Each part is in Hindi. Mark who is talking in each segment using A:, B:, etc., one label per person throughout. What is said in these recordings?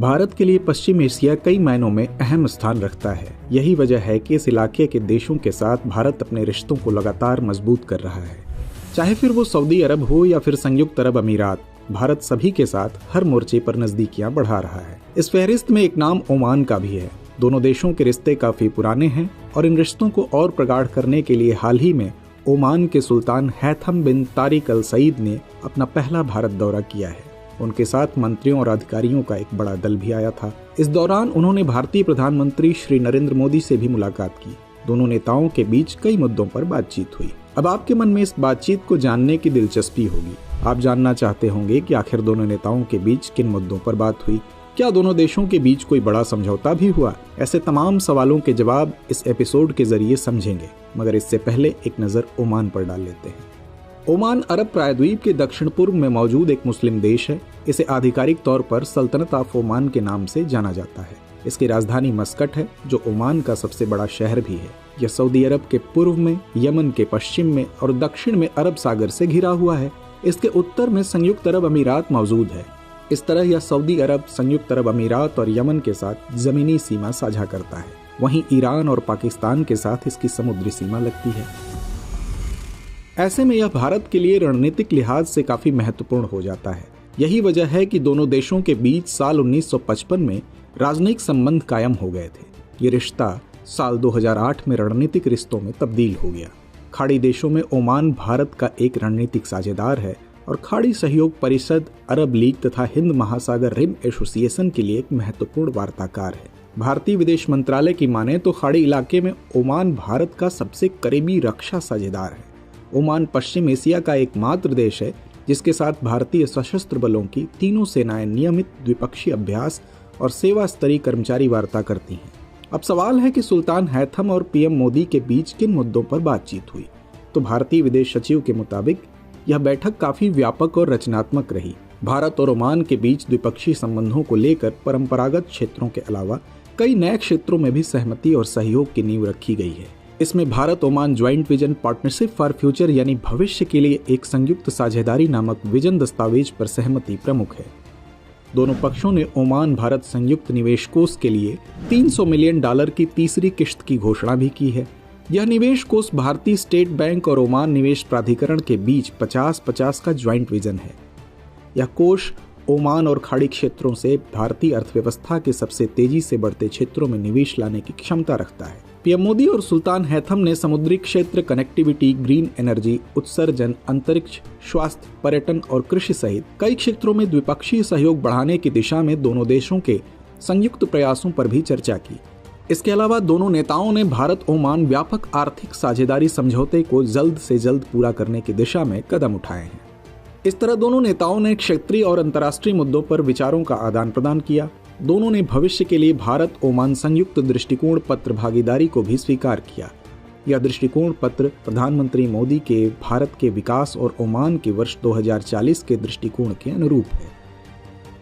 A: भारत के लिए पश्चिम एशिया कई मायनों में अहम स्थान रखता है। यही वजह है कि इस इलाके के देशों के साथ भारत अपने रिश्तों को लगातार मजबूत कर रहा है। चाहे फिर वो सऊदी अरब हो या फिर संयुक्त अरब अमीरात, भारत सभी के साथ हर मोर्चे पर नजदीकियां बढ़ा रहा है। इस फहरिस्त में एक नाम ओमान का भी है। दोनों देशों के रिश्ते काफी पुराने हैं और इन रिश्तों को और प्रगाढ़ करने के लिए हाल ही में ओमान के सुल्तान हैथम बिन तारिक अल सईद ने अपना पहला भारत दौरा किया है। उनके साथ मंत्रियों और अधिकारियों का एक बड़ा दल भी आया था। इस दौरान उन्होंने भारतीय प्रधानमंत्री श्री नरेंद्र मोदी से भी मुलाकात की। दोनों नेताओं के बीच कई मुद्दों पर बातचीत हुई। अब आपके मन में इस बातचीत को जानने की दिलचस्पी होगी। आप जानना चाहते होंगे कि आखिर दोनों नेताओं के बीच किन मुद्दों पर बात हुई, क्या दोनों देशों के बीच कोई बड़ा समझौता भी हुआ। ऐसे तमाम सवालों के जवाब इस एपिसोड के जरिए समझेंगे, मगर इससे पहले एक नजर ओमान पर डाल लेते हैं। ओमान अरब प्रायद्वीप के दक्षिण पूर्व में मौजूद एक मुस्लिम देश है। इसे आधिकारिक तौर पर सल्तनत ऑफ ओमान के नाम से जाना जाता है। इसकी राजधानी मस्कट है, जो ओमान का सबसे बड़ा शहर भी है। यह सऊदी अरब के पूर्व में, यमन के पश्चिम में और दक्षिण में अरब सागर से घिरा हुआ है। इसके उत्तर में संयुक्त अरब अमीरात मौजूद है। इस तरह यह सऊदी अरब, संयुक्त अरब अमीरात और यमन के साथ जमीनी सीमा साझा करता है। वहीं ईरान और पाकिस्तान के साथ इसकी समुद्री सीमा लगती है। ऐसे में यह भारत के लिए रणनीतिक लिहाज से काफी महत्वपूर्ण हो जाता है। यही वजह है कि दोनों देशों के बीच साल 1955 में राजनयिक संबंध कायम हो गए थे। ये रिश्ता साल 2008 में रणनीतिक रिश्तों में तब्दील हो गया। खाड़ी देशों में ओमान भारत का एक रणनीतिक साझेदार है और खाड़ी सहयोग परिषद, अरब लीग तथा हिंद महासागर रिम एसोसिएशन के लिए एक महत्वपूर्ण वार्ताकार है। भारतीय विदेश मंत्रालय की माने तो खाड़ी इलाके में ओमान भारत का सबसे करीबी रक्षा साझेदार है। ओमान पश्चिम एशिया का एकमात्र देश है जिसके साथ भारतीय सशस्त्र बलों की तीनों सेनाएं नियमित द्विपक्षीय अभ्यास और सेवा स्तरीय कर्मचारी वार्ता करती हैं। अब सवाल है कि सुल्तान हैथम और पीएम मोदी के बीच किन मुद्दों पर बातचीत हुई। तो भारतीय विदेश सचिव के मुताबिक यह बैठक काफी व्यापक और रचनात्मक रही। भारत और ओमान के बीच द्विपक्षीय संबंधों को लेकर परंपरागत क्षेत्रों के अलावा कई नए क्षेत्रों में भी सहमति और सहयोग की नींव रखी गई है। इसमें Bharat Oman joint vision partnership for future यानी भविष्य के लिए एक संयुक्त साझेदारी नामक विजन दस्तावेज पर सहमति प्रमुख है। दोनों पक्षों ने ओमान भारत संयुक्त निवेश कोष के लिए $300 मिलियन की तीसरी किश्त की घोषणा भी की है। यह निवेश कोष भारतीय स्टेट बैंक और ओमान निवेश प्राधिकरण के बीच 50-50 का ज्वाइंट विजन है। यह कोष ओमान और खाड़ी क्षेत्रों से भारतीय अर्थव्यवस्था के सबसे तेजी से बढ़ते क्षेत्रों में निवेश लाने की क्षमता रखता है। पीएम मोदी और सुल्तान हैथम ने समुद्री क्षेत्र, कनेक्टिविटी, ग्रीन एनर्जी, उत्सर्जन, अंतरिक्ष, स्वास्थ्य, पर्यटन और कृषि सहित कई क्षेत्रों में द्विपक्षीय सहयोग बढ़ाने की दिशा में दोनों देशों के संयुक्त प्रयासों पर भी चर्चा की। इसके अलावा दोनों नेताओं ने भारत ओमान व्यापक आर्थिक साझेदारी समझौते को जल्द से जल्द पूरा करने की दिशा में कदम उठाए हैं। इस तरह दोनों नेताओं ने क्षेत्रीय और अंतर्राष्ट्रीय मुद्दों पर विचारों का आदान प्रदान किया। दोनों ने भविष्य के लिए भारत ओमान संयुक्त दृष्टिकोण पत्र भागीदारी को भी स्वीकार किया। यह दृष्टिकोण पत्र प्रधानमंत्री मोदी के भारत के विकास और ओमान के वर्ष 2040 के दृष्टिकोण के अनुरूप है।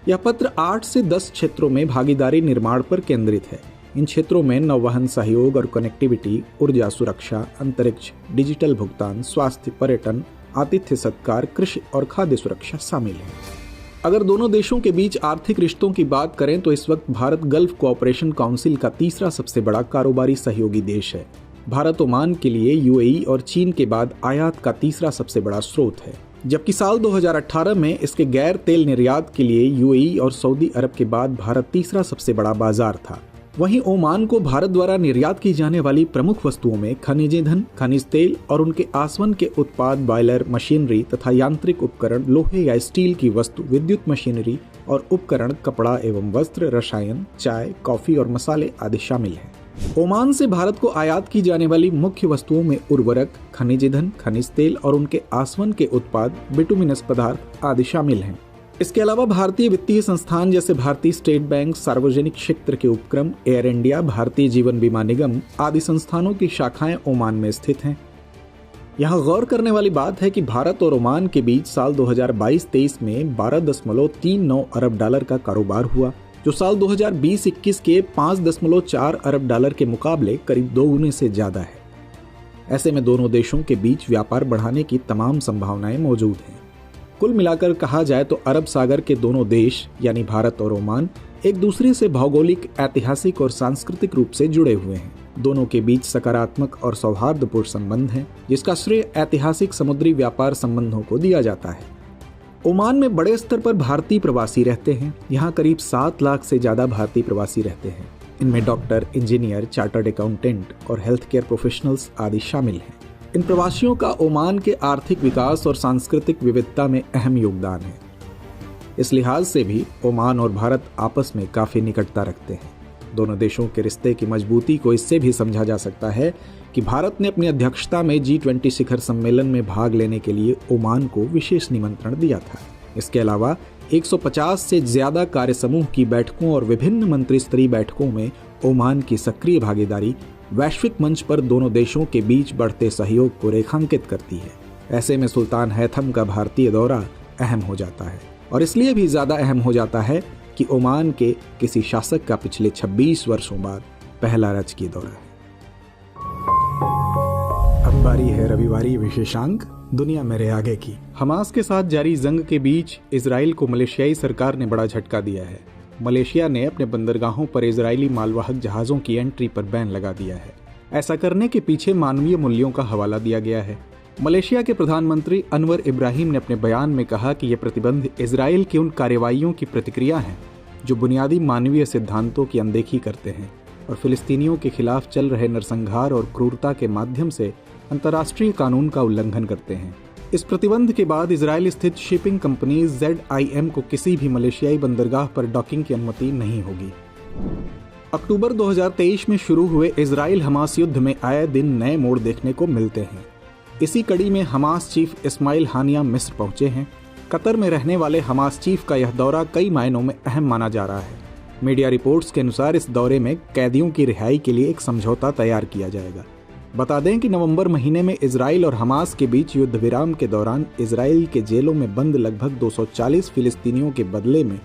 A: यह पत्र 8 से 10 क्षेत्रों में भागीदारी निर्माण पर केंद्रित है। इन क्षेत्रों में नौवहन सहयोग और कनेक्टिविटी, ऊर्जा सुरक्षा, अंतरिक्ष, डिजिटल भुगतान, स्वास्थ्य, पर्यटन, आतिथ्य सत्कार, कृषि और खाद्य सुरक्षा शामिल है। अगर दोनों देशों के बीच आर्थिक रिश्तों की बात करें तो इस वक्त भारत गल्फ कोऑपरेशन काउंसिल का तीसरा सबसे बड़ा कारोबारी सहयोगी देश है। भारत ओमान के लिए यूएई और चीन के बाद आयात का तीसरा सबसे बड़ा स्रोत है, जबकि साल 2018 में इसके गैर तेल निर्यात के लिए यूएई और सऊदी अरब के बाद भारत तीसरा सबसे बड़ा बाजार था। वहीं ओमान को भारत द्वारा निर्यात की जाने वाली प्रमुख वस्तुओं में खनिज ईंधन, खनिज तेल और उनके आसवन के उत्पाद, बॉयलर, मशीनरी तथा यांत्रिक उपकरण, लोहे या स्टील की वस्तु, विद्युत मशीनरी और उपकरण, कपड़ा एवं वस्त्र, रसायन, चाय, कॉफी और मसाले आदि शामिल हैं। ओमान से भारत को आयात की जाने वाली मुख्य वस्तुओं में उर्वरक, खनिज ईंधन, खनिज तेल और उनके आसवन के उत्पाद, बिटुमिनस पदार्थ आदि शामिल हैं। इसके अलावा भारतीय वित्तीय संस्थान जैसे भारतीय स्टेट बैंक, सार्वजनिक क्षेत्र के उपक्रम, एयर इंडिया, भारतीय जीवन बीमा निगम आदि संस्थानों की शाखाएं ओमान में स्थित हैं। यहाँ गौर करने वाली बात है कि भारत और ओमान के बीच साल 2022-23 में $12.39 अरब का कारोबार हुआ, जो साल 2020-21 के $5.4 अरब के मुकाबले करीब 2 गुने से ज्यादा है। ऐसे में दोनों देशों के बीच व्यापार बढ़ाने की तमाम संभावनाएं मौजूद हैं। कुल मिलाकर कहा जाए तो अरब सागर के दोनों देश यानी भारत और ओमान एक दूसरे से भौगोलिक, ऐतिहासिक और सांस्कृतिक रूप से जुड़े हुए हैं। दोनों के बीच सकारात्मक और सौहार्दपूर्ण संबंध है, जिसका श्रेय ऐतिहासिक समुद्री व्यापार संबंधों को दिया जाता है। ओमान में बड़े स्तर पर भारतीय प्रवासी रहते हैं। यहाँ करीब 7 लाख से ज्यादा भारतीय प्रवासी रहते हैं। इनमें डॉक्टर, इंजीनियर, चार्टर्ड अकाउंटेंट और हेल्थ केयर प्रोफेशनल्स आदि शामिल हैं। इन प्रवासियों का ओमान के आर्थिक विकास और सांस्कृतिक विविधता में अहम योगदान है। इस लिहाज से भी ओमान और भारत आपस में काफी निकटता रखते हैं। दोनों देशों के रिश्ते की मजबूती को इससे भी समझा जा सकता है कि भारत ने अपनी अध्यक्षता में G20 शिखर सम्मेलन में भाग लेने के लिए ओमान को विशेष निमंत्रण दिया था। इसके अलावा 150 से ज्यादा कार्य समूह की बैठकों और विभिन्न मंत्री स्तरीय बैठकों में ओमान की सक्रिय भागीदारी वैश्विक मंच पर दोनों देशों के बीच बढ़ते सहयोग को रेखांकित करती है। ऐसे में सुल्तान हैथम का भारतीय दौरा अहम हो जाता है, और इसलिए भी ज्यादा अहम हो जाता है कि ओमान के किसी शासक का पिछले 26 वर्षों बाद पहला राजकीय दौरा है। अब बारी है रविवारी विशेषांक दुनिया मेरे आगे की। हमास के साथ जारी जंग के बीच इजराइल को मलेशियाई सरकार ने बड़ा झटका दिया है। मलेशिया ने अपने बंदरगाहों पर इजरायली मालवाहक जहाजों की एंट्री पर बैन लगा दिया है। ऐसा करने के पीछे मानवीय मूल्यों का हवाला दिया गया है। मलेशिया के प्रधानमंत्री अनवर इब्राहिम ने अपने बयान में कहा कि यह प्रतिबंध इजराइल की उन कार्रवाइयों की प्रतिक्रिया है जो बुनियादी मानवीय सिद्धांतों की अनदेखी करते हैं और फिलिस्तीनियों के खिलाफ चल रहे नरसंहार और क्रूरता के माध्यम से अंतर्राष्ट्रीय कानून का उल्लंघन करते हैं। इस प्रतिबंध के बाद इजराइल स्थित शिपिंग कंपनी ZIM को किसी भी मलेशियाई बंदरगाह पर डॉकिंग की अनुमति नहीं होगी। अक्टूबर 2023 में शुरू हुए इजराइल हमास युद्ध में आए दिन नए मोड़ देखने को मिलते हैं। इसी कड़ी में हमास चीफ इस्माइल हानिया मिस्र पहुंचे हैं। कतर में रहने वाले हमास चीफ का यह दौरा कई मायनों में अहम माना जा रहा है। मीडिया रिपोर्ट्स के अनुसार इस दौरे में कैदियों की रिहाई के लिए एक समझौता तैयार किया जाएगा। बता दें कि नवंबर महीने में इजराइल और हमास के बीच युद्ध विराम के दौरान इजराइल के जेलों में बंद लगभग 240 फिलिस्तीनियों के बदले में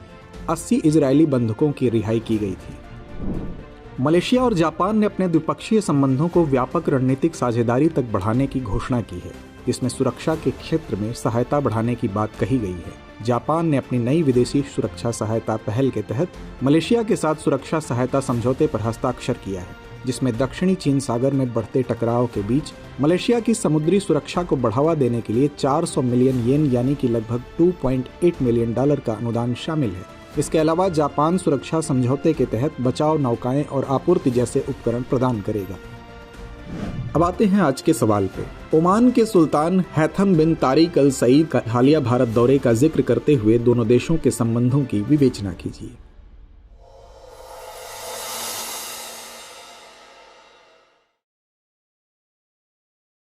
A: 80 इजरायली बंधकों की रिहाई की गई थी। मलेशिया और जापान ने अपने द्विपक्षीय संबंधों को व्यापक रणनीतिक साझेदारी तक बढ़ाने की घोषणा की है, जिसमें सुरक्षा के क्षेत्र में सहायता बढ़ाने की बात कही गई है। जापान ने अपनी नई विदेशी सुरक्षा सहायता पहल के तहत मलेशिया के साथ सुरक्षा सहायता समझौते पर हस्ताक्षर किया है, जिसमें दक्षिणी चीन सागर में बढ़ते टकराव के बीच मलेशिया की समुद्री सुरक्षा को बढ़ावा देने के लिए 400 मिलियन येन यानी कि लगभग $2.8 मिलियन का अनुदान शामिल है। इसके अलावा जापान सुरक्षा समझौते के तहत बचाव नौकाएं और आपूर्ति जैसे उपकरण प्रदान करेगा। अब आते हैं आज के सवाल पे। ओमान के सुल्तान हैथम बिन तारिक अल सईद का हालिया भारत दौरे का जिक्र करते हुए दोनों देशों के संबंधों की विवेचना कीजिए।